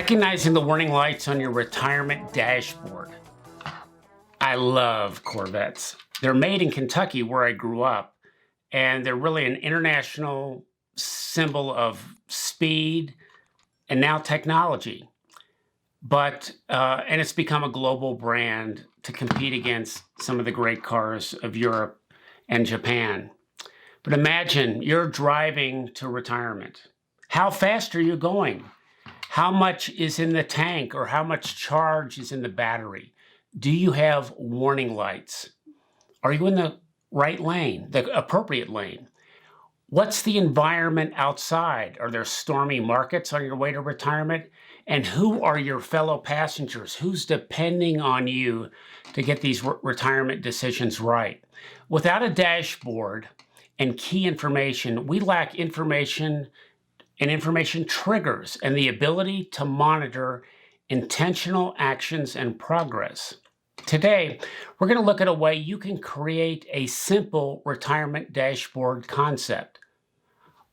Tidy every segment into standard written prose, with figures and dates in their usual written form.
Recognizing the warning lights on your retirement dashboard. I love Corvettes. They're made in Kentucky, where I grew up, and they're really an international symbol of speed and now technology. And it's become a global brand to compete against some of the great cars of Europe and Japan. But imagine you're driving to retirement. How fast are you going? How much is in the tank, or how much charge is in the battery? Do you have warning lights? Are you in the right lane, the appropriate lane? What's the environment outside? Are there stormy markets on your way to retirement? And who are your fellow passengers? Who's depending on you to get these retirement decisions right? Without a dashboard and key information, we lack information and information triggers and the ability to monitor intentional actions and progress. Today, we're going to look at a way you can create a simple retirement dashboard concept.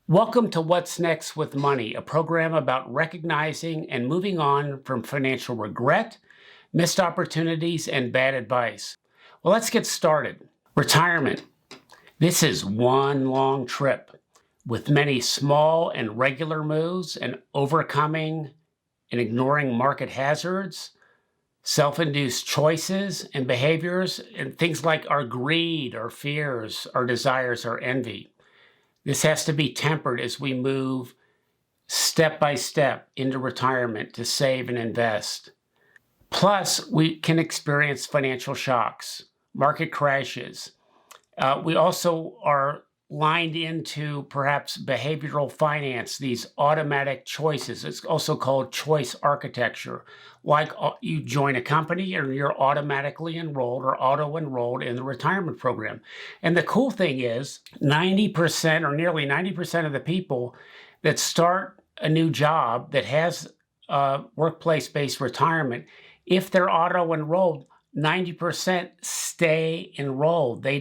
Welcome to What's Next with Money, a program about recognizing and moving on from financial regret, missed opportunities, and bad advice. Well, let's get started. Retirement. This is one long trip with many small and regular moves and overcoming and ignoring market hazards, self-induced choices and behaviors, and things like our greed, our fears, our desires, our envy. This has to be tempered as we move step by step into retirement to save and invest. Plus, we can experience financial shocks, market crashes. We also are lined into perhaps behavioral finance, these automatic choices. It's also called choice architecture. Like you join a company and you're automatically enrolled or auto-enrolled in the retirement program. And the cool thing is 90% or nearly 90% of the people that start a new job that has workplace-based retirement, if they're auto-enrolled, 90% stay enrolled. They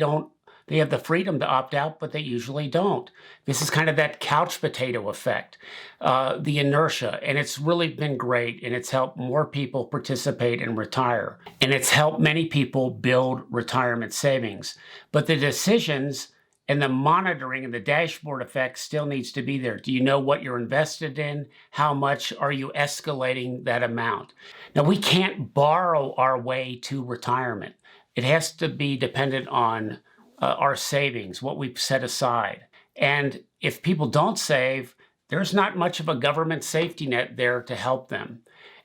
have the freedom to opt out, but they usually don't. This is kind of that couch potato effect, the inertia, and it's really been great, and it's helped more people participate and retire, and it's helped many people build retirement savings. But the decisions and the monitoring and the dashboard effect still needs to be there. Do you know what you're invested in? How much are you escalating that amount? Now, we can't borrow our way to retirement. It has to be dependent on our savings, what we've set aside. And if people don't save, there's not much of a government safety net there to help them.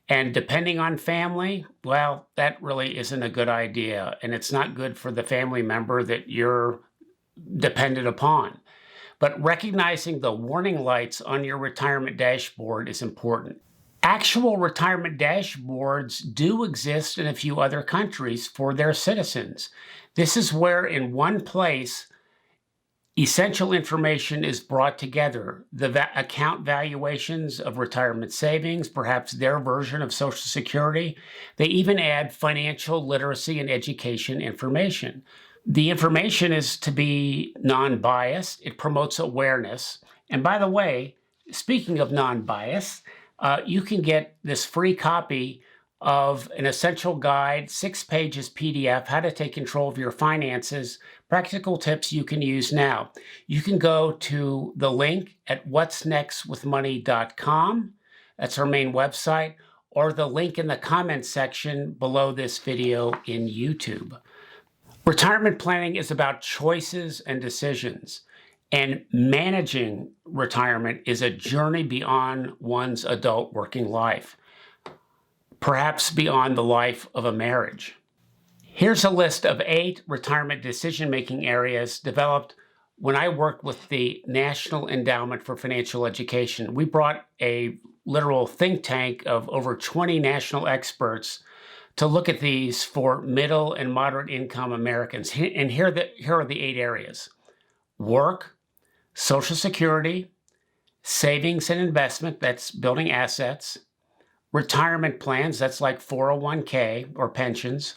And depending on family, well, that really isn't a good idea. And it's not good for the family member that you're dependent upon. But recognizing the warning lights on your retirement dashboard is important. Actual retirement dashboards do exist in a few other countries for their citizens. This is where, in one place, essential information is brought together. The account valuations of retirement savings, perhaps their version of Social Security. They even add financial literacy and education information. The information is to be non-biased. It promotes awareness. And by the way, speaking of non-bias, you can get this free copy of an essential guide, 6 pages PDF, how to take control of your finances, practical tips you can use now. You can go to the link at whatsnextwithmoney.com. That's our main website, or the link in the comments section below this video in YouTube. Retirement planning is about choices and decisions. And managing retirement is a journey beyond one's adult working life, perhaps beyond the life of a marriage. Here's a list of 8 retirement decision-making areas developed when I worked with the National Endowment for Financial Education. We brought a literal think tank of over 20 national experts to look at these for middle and moderate income Americans. And here are the 8 areas: work, Social Security, savings and investment, that's building assets, retirement plans, that's like 401k or pensions,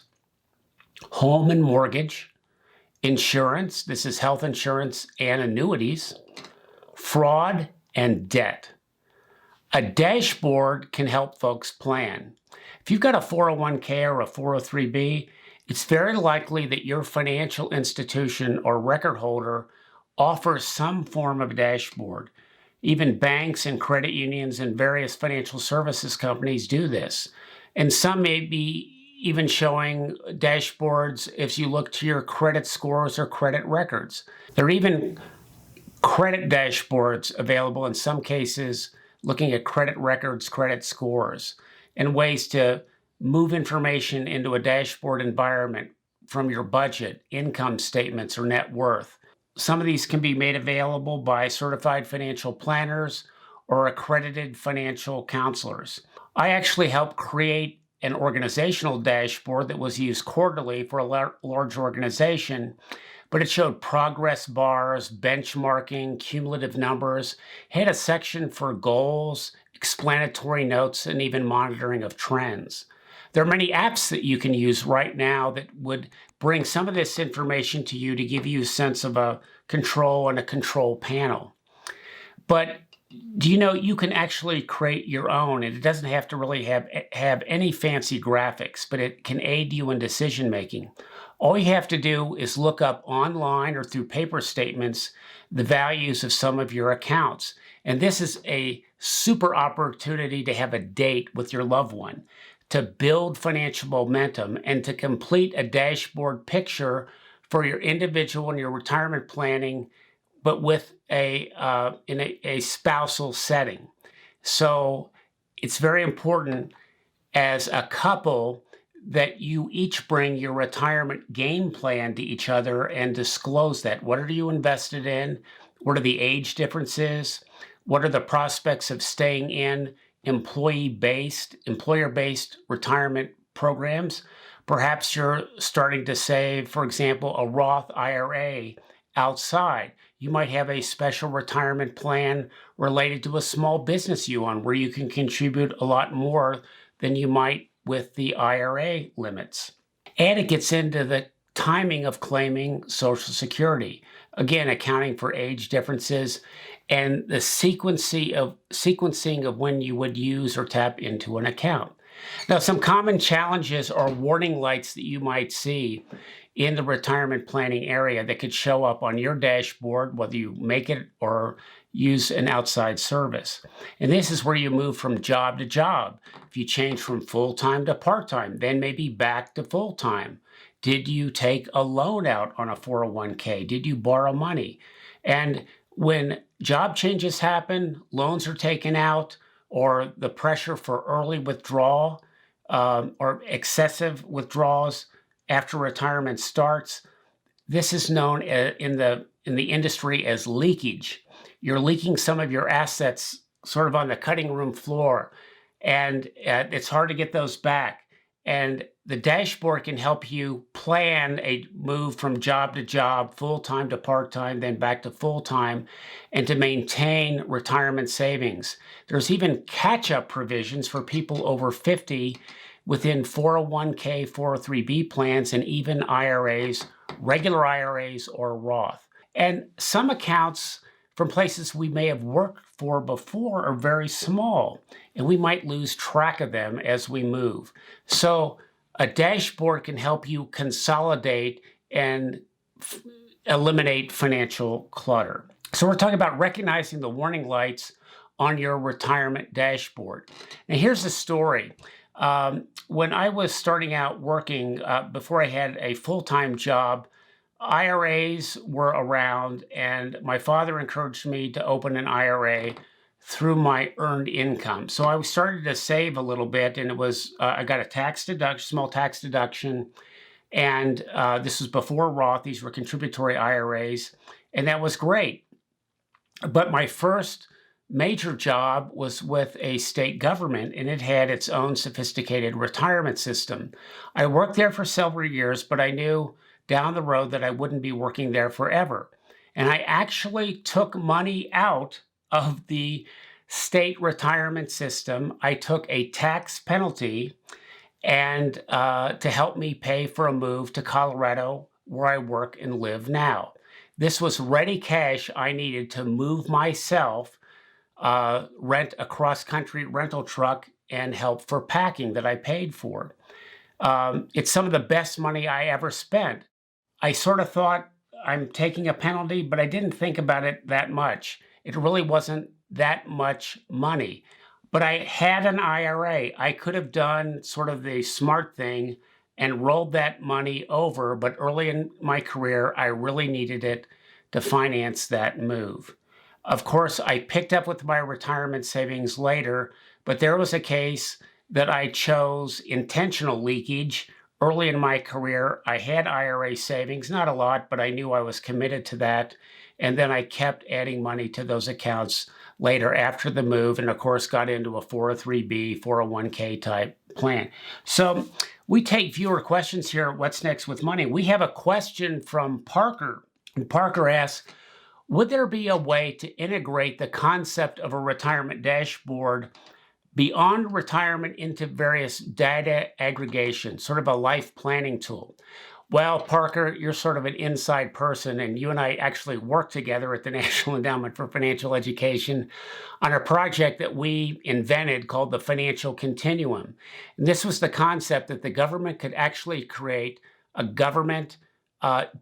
home and mortgage, insurance, this is health insurance and annuities, fraud, and debt. A dashboard can help folks plan. If you've got a 401k or a 403b, it's very likely that your financial institution or record holder offers some form of dashboard. Even banks and credit unions and various financial services companies do this. And some may be even showing dashboards if you look to your credit scores or credit records. There are even credit dashboards available in some cases, looking at credit records, credit scores, and ways to move information into a dashboard environment from your budget, income statements, or net worth. Some of these can be made available by certified financial planners or accredited financial counselors. I actually helped create an organizational dashboard that was used quarterly for a large organization, but it showed progress bars, benchmarking, cumulative numbers, had a section for goals, explanatory notes, and even monitoring of trends. There are many apps that you can use right now that would bring some of this information to you to give you a sense of a control and a control panel. But do you know you can actually create your own, and it doesn't have to really have any fancy graphics, but it can aid you in decision making. All you have to do is look up online or through paper statements the values of some of your accounts. And this is a super opportunity to have a date with your loved one, to build financial momentum, and to complete a dashboard picture for your individual and your retirement planning, but with in a spousal setting. So it's very important as a couple that you each bring your retirement game plan to each other and disclose that. What are you invested in? What are the age differences? What are the prospects of staying in employer-based retirement programs? Perhaps you're starting to save, for example, a Roth IRA outside. You might have a special retirement plan related to a small business you own where you can contribute a lot more than you might with the IRA limits. And it gets into the timing of claiming Social Security. Again, accounting for age differences and the sequencing of when you would use or tap into an account. Now, some common challenges or warning lights that you might see in the retirement planning area that could show up on your dashboard, whether you make it or use an outside service. And this is where you move from job to job. If you change from full-time to part-time, then maybe back to full-time. Did you take a loan out on a 401k? Did you borrow money? And when job changes happen, loans are taken out, or the pressure for early withdrawal or excessive withdrawals after retirement starts, this is known in the industry as leakage. You're leaking some of your assets sort of on the cutting room floor, and it's hard to get those back. And the dashboard can help you plan a move from job to job, full-time to part-time, then back to full-time, and to maintain retirement savings. There's even catch-up provisions for people over 50 within 401k, 403b plans, and even IRAs, regular IRAs or Roth. And some accounts from places we may have worked for before are very small, and we might lose track of them as we move. So a dashboard can help you consolidate and eliminate financial clutter. So we're talking about recognizing the warning lights on your retirement dashboard. Now here's the story. When I was starting out working, before I had a full-time job, IRAs were around, and my father encouraged me to open an IRA through my earned income. So I started to save a little bit, and it was I got a small tax deduction, and this was before Roth. These were contributory IRAs, and that was great. But my first major job was with a state government, and it had its own sophisticated retirement system. I worked there for several years, but I knew down the road that I wouldn't be working there forever. And I actually took money out of the state retirement system. I took a tax penalty and to help me pay for a move to Colorado, where I work and live now. This was ready cash I needed to move myself rent a cross-country rental truck and help for packing that I paid for. It's some of the best money I ever spent. I sort of thought I'm taking a penalty, but I didn't think about it that much. It really wasn't that much money. But I had an IRA. I could have done sort of the smart thing and rolled that money over, but early in my career, I really needed it to finance that move. Of course, I picked up with my retirement savings later, but there was a case that I chose intentional leakage. Early in my career, I had IRA savings, not a lot, but I knew I was committed to that. And then I kept adding money to those accounts later after the move, and of course got into a 403b, 401k type plan. So we take viewer questions here at What's Next with Money. We have a question from Parker. And Parker asks, would there be a way to integrate the concept of a retirement dashboard beyond retirement into various data aggregation, sort of a life planning tool? Well, Parker, you're sort of an inside person, and you and I actually worked together at the National Endowment for Financial Education on a project that we invented called the Financial Continuum. And this was the concept that the government could actually create a government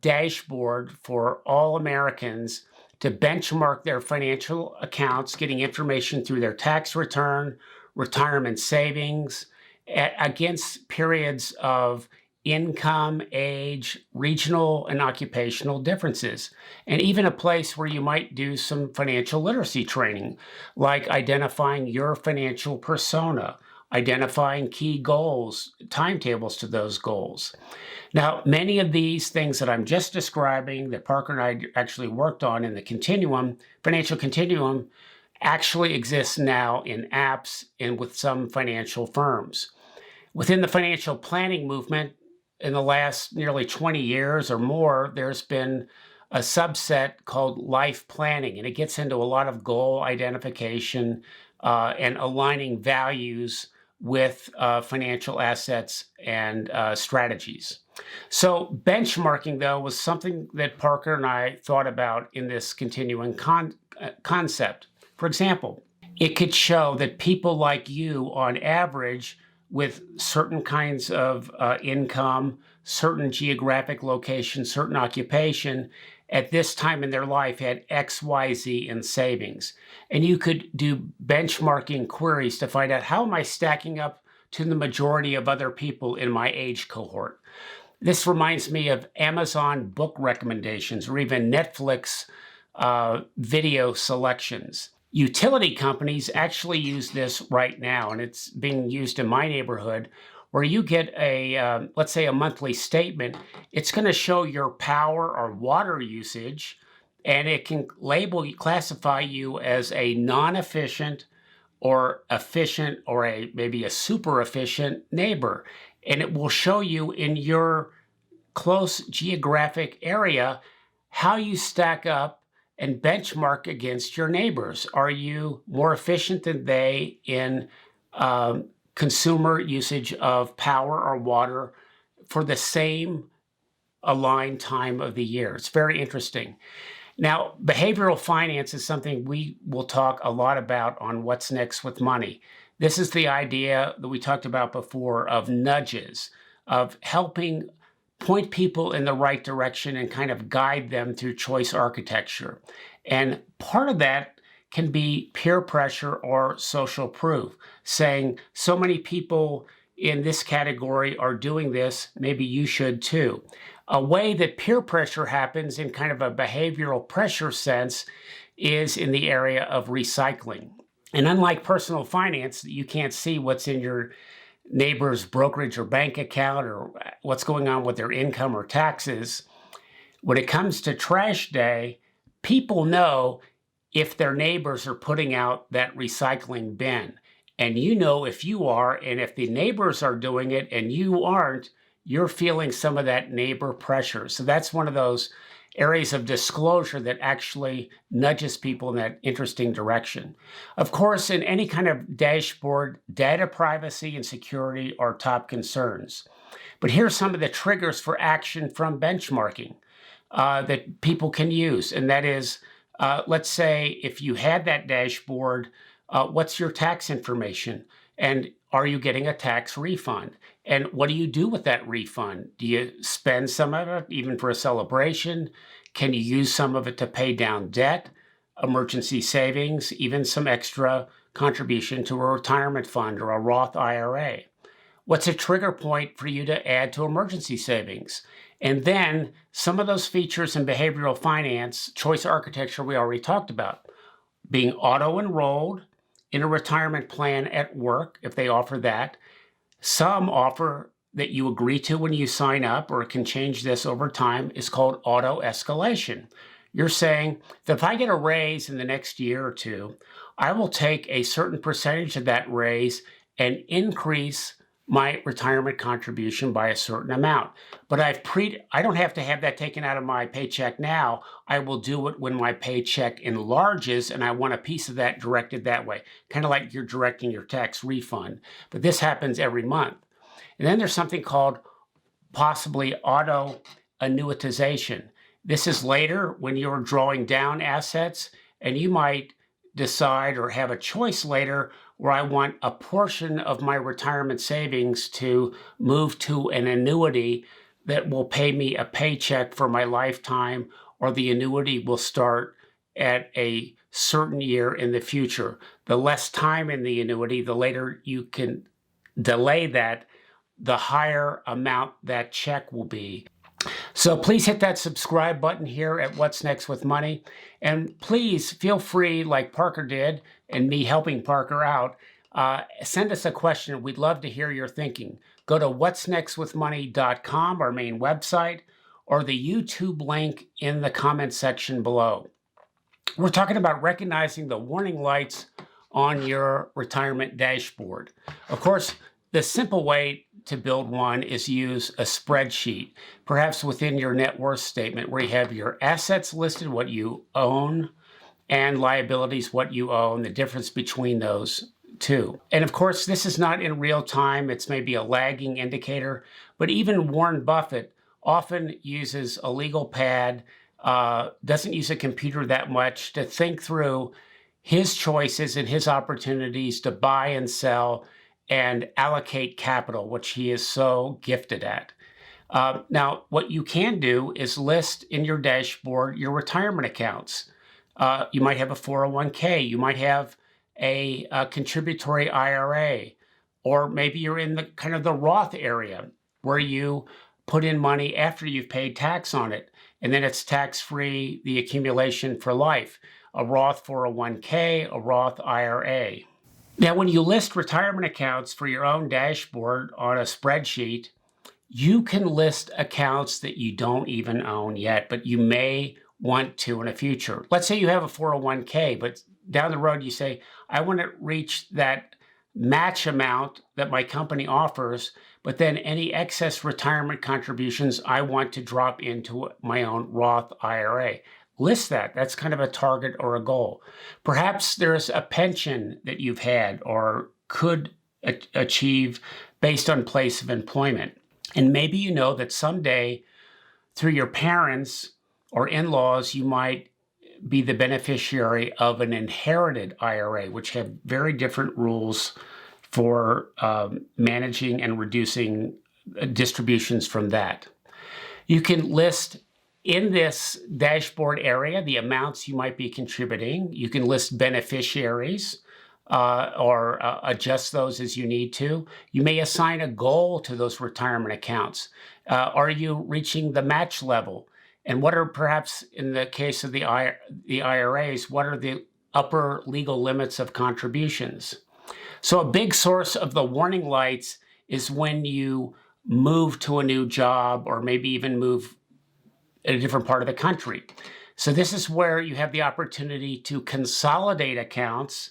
dashboard for all Americans to benchmark their financial accounts, getting information through their tax return, retirement savings, against periods of income, age, regional and occupational differences, and even a place where you might do some financial literacy training, like identifying your financial persona, identifying key goals, timetables to those goals. Now, many of these things that I'm just describing that Parker and I actually worked on in the continuum, financial continuum, actually exists now in apps and with some financial firms. Within the financial planning movement, in the last nearly 20 years or more, there's been a subset called life planning, and it gets into a lot of goal identification and aligning values with financial assets and strategies. So benchmarking, though, was something that Parker and I thought about in this continuing concept. For example, it could show that people like you, on average, with certain kinds of income, certain geographic location, certain occupation, at this time in their life had X, Y, Z in savings. And you could do benchmarking queries to find out, how am I stacking up to the majority of other people in my age cohort? This reminds me of Amazon book recommendations or even Netflix video selections. Utility companies actually use this right now, and it's being used in my neighborhood, where you get a, let's say, a monthly statement. It's going to show your power or water usage, and it can classify you as a non-efficient or efficient or maybe a super efficient neighbor. And it will show you in your close geographic area how you stack up and benchmark against your neighbors. Are you more efficient than they in consumer usage of power or water for the same aligned time of the year? It's very interesting. Now, behavioral finance is something we will talk a lot about on What's Next with Money. This is the idea that we talked about before of nudges, of helping point people in the right direction and kind of guide them through choice architecture. And part of that can be peer pressure or social proof, saying so many people in this category are doing this, maybe you should too. A way that peer pressure happens in kind of a behavioral pressure sense is in the area of recycling. And unlike personal finance, you can't see what's in your neighbor's brokerage or bank account or what's going on with their income or taxes. When it comes to trash day, people know if their neighbors are putting out that recycling bin. And you know if you are, and if the neighbors are doing it and you aren't, you're feeling some of that neighbor pressure. So that's one of those areas of disclosure that actually nudges people in that interesting direction. Of course, in any kind of dashboard, data privacy and security are top concerns. But here's some of the triggers for action from benchmarking that people can use, and that is Let's say if you had that dashboard, what's your tax information? And are you getting a tax refund? And what do you do with that refund? Do you spend some of it, even for a celebration? Can you use some of it to pay down debt, emergency savings, even some extra contribution to a retirement fund or a Roth IRA? What's a trigger point for you to add to emergency savings? And then some of those features in behavioral finance, choice architecture we already talked about, being auto-enrolled in a retirement plan at work, if they offer that. Some offer that you agree to when you sign up, or it can change this over time, is called auto-escalation. You're saying that if I get a raise in the next year or two, I will take a certain percentage of that raise and increase my retirement contribution by a certain amount. But I don't have to have that taken out of my paycheck now. I will do it when my paycheck enlarges and I want a piece of that directed that way, kind of like you're directing your tax refund. But this happens every month. And then there's something called possibly auto annuitization. This is later when you're drawing down assets, and you might decide or have a choice later where I want a portion of my retirement savings to move to an annuity that will pay me a paycheck for my lifetime, or the annuity will start at a certain year in the future. The less time in the annuity, the later you can delay that, the higher amount that check will be. So please hit that subscribe button here at What's Next with Money. And please feel free, like Parker did, and me helping Parker out, send us a question. We'd love to hear your thinking. Go to what'snextwithmoney.com, our main website, or the YouTube link in the comment section below. We're talking about recognizing the warning lights on your retirement dashboard. Of course, the simple way to build one is use a spreadsheet, perhaps within your net worth statement, where you have your assets listed, what you own, and liabilities, what you own, the difference between those two. And of course, this is not in real time. It's maybe a lagging indicator, but even Warren Buffett often uses a legal pad, doesn't use a computer that much to think through his choices and his opportunities to buy and sell and allocate capital, which he is so gifted at. Now, what you can do is list in your dashboard your retirement accounts. You might have a 401k, you might have a contributory IRA, or maybe you're in the kind of the Roth area where you put in money after you've paid tax on it, and then it's tax-free, the accumulation for life, a Roth 401k, a Roth IRA. Now, when you list retirement accounts for your own dashboard on a spreadsheet, you can list accounts that you don't even own yet, but you may want to in the future. Let's say you have a 401k, but down the road you say, I want to reach that match amount that my company offers, but then any excess retirement contributions I want to drop into my own Roth IRA. List that. That's kind of a target or a goal. Perhaps there's a pension that you've had or could achieve based on place of employment. And maybe you know that someday through your parents or in-laws, you might be the beneficiary of an inherited IRA, which have very different rules for managing and reducing distributions from that. You can list in this dashboard area the amounts you might be contributing. You can list beneficiaries or adjust those as you need to. You may assign a goal to those retirement accounts. Are you reaching the match level? And what are, perhaps in the case of the IRAs, what are the upper legal limits of contributions? So a big source of the warning lights is when you move to a new job, or maybe even move in a different part of the country. So this is where you have the opportunity to consolidate accounts,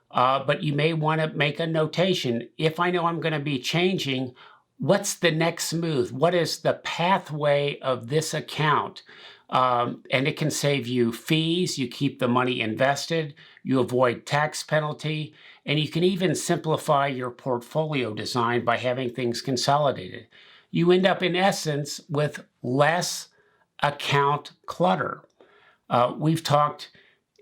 but you may want to make a notation. If I know I'm going to be changing, what's the next move? What is the pathway of this account? And it can save you fees. You keep the money invested. You avoid tax penalty. And you can even simplify your portfolio design by having things consolidated. You end up, in essence, with less account clutter. We've talked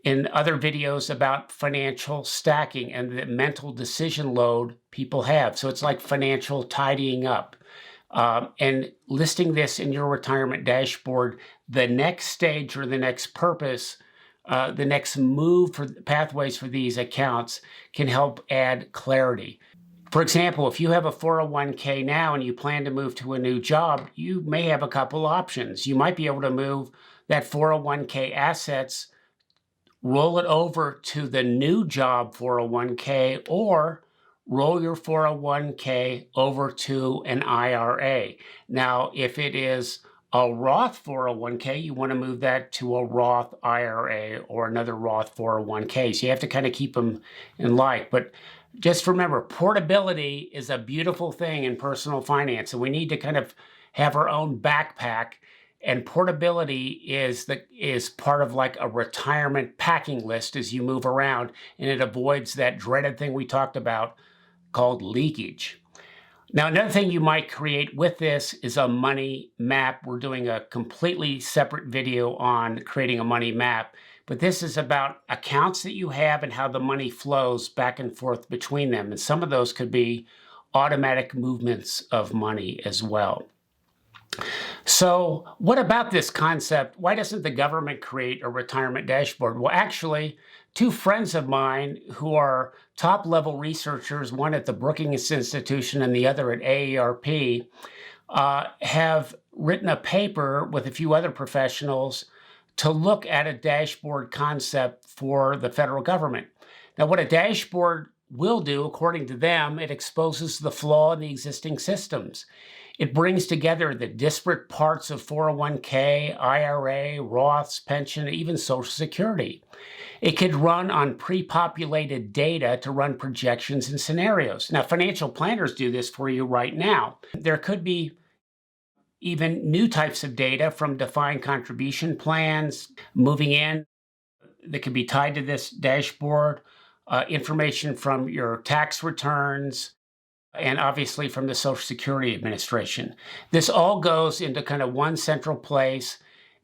in other videos about financial stacking and the mental decision load people have. So it's like financial tidying up. And listing this in your retirement dashboard, the next stage or the next purpose, the next move for pathways for these accounts can help add clarity. For example, if you have a 401k now and you plan to move to a new job, you may have a couple options. You might be able to move that 401k assets, roll it over to the new job 401k, or roll your 401k over to an IRA. Now, if it is a Roth 401k, you want to move that to a Roth IRA or another Roth 401k. So you have to kind of keep them in like. But just remember, portability is a beautiful thing in personal finance, and we need to kind of have our own backpack. And portability is part of like a retirement packing list as you move around, and it avoids that dreaded thing we talked about called leakage. Now, another thing you might create with this is a money map. We're doing a completely separate video on creating a money map, but this is about accounts that you have and how the money flows back and forth between them. And some of those could be automatic movements of money as well. So what about this concept? Why doesn't the government create a retirement dashboard? Well, actually, two friends of mine who are top-level researchers, one at the Brookings Institution and the other at AARP, have written a paper with a few other professionals to look at a dashboard concept for the federal government. Now, what a dashboard will do, according to them, it exposes the flaw in the existing systems. It brings together the disparate parts of 401k, IRA, Roths, pension, even Social Security. It could run on pre-populated data to run projections and scenarios. Now, financial planners do this for you right now. There could be even new types of data from defined contribution plans moving in that could be tied to this dashboard, information from your tax returns, and obviously from the Social Security Administration. This all goes into kind of one central place,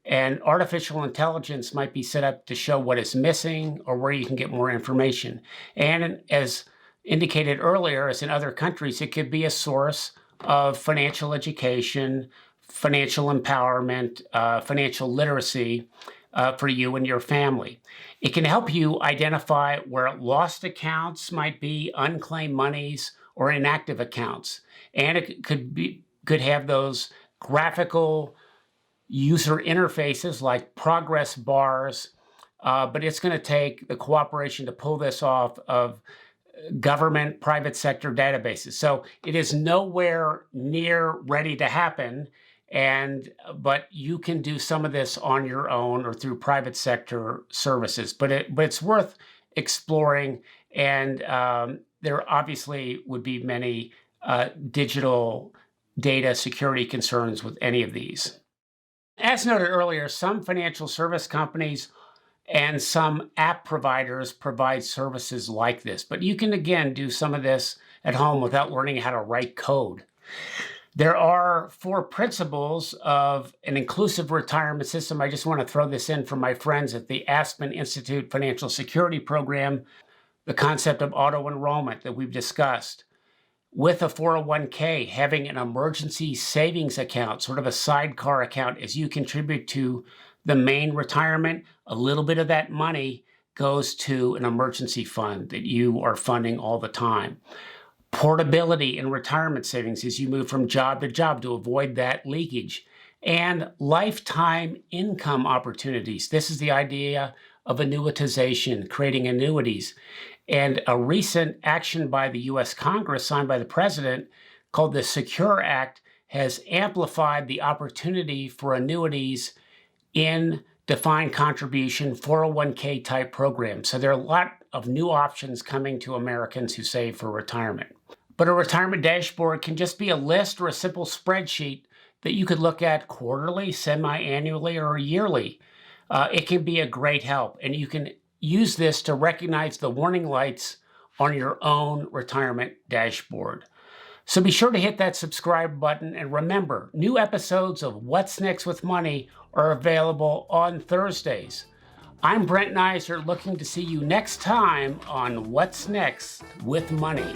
and artificial intelligence might be set up to show what is missing or where you can get more information. And as indicated earlier, as in other countries, it could be a source of financial education, financial empowerment, financial literacy for you and your family. It can help you identify where lost accounts might be, unclaimed monies, or inactive accounts. And it could have those graphical user interfaces like progress bars, but it's going to take the cooperation to pull this off of government, private sector databases. So it is nowhere near ready to happen, but you can do some of this on your own or through private sector services. But it's worth exploring, and there obviously would be many digital data security concerns with any of these. As noted earlier, some financial service companies and some app providers provide services like this, but you can, again, do some of this at home without learning how to write code. There are 4 principles of an inclusive retirement system. I just want to throw this in for my friends at the Aspen Institute Financial Security Program, the concept of auto-enrollment that we've discussed. With a 401k, having an emergency savings account, sort of a sidecar account, as you contribute to the main retirement, a little bit of that money goes to an emergency fund that you are funding all the time. Portability in retirement savings as you move from job to job to avoid that leakage. And lifetime income opportunities. This is the idea of annuitization, creating annuities. And a recent action by the U.S. Congress, signed by the president, called the Secure Act, has amplified the opportunity for annuities in defined contribution 401k type programs. So there are a lot of new options coming to Americans who save for retirement. But a retirement dashboard can just be a list or a simple spreadsheet that you could look at quarterly, semi-annually, or yearly. It can be a great help, and you can use this to recognize the warning lights on your own retirement dashboard. So be sure to hit that subscribe button, and remember, new episodes of What's Next with Money are available on Thursdays. I'm Brent Neiser, looking to see you next time on What's Next with Money.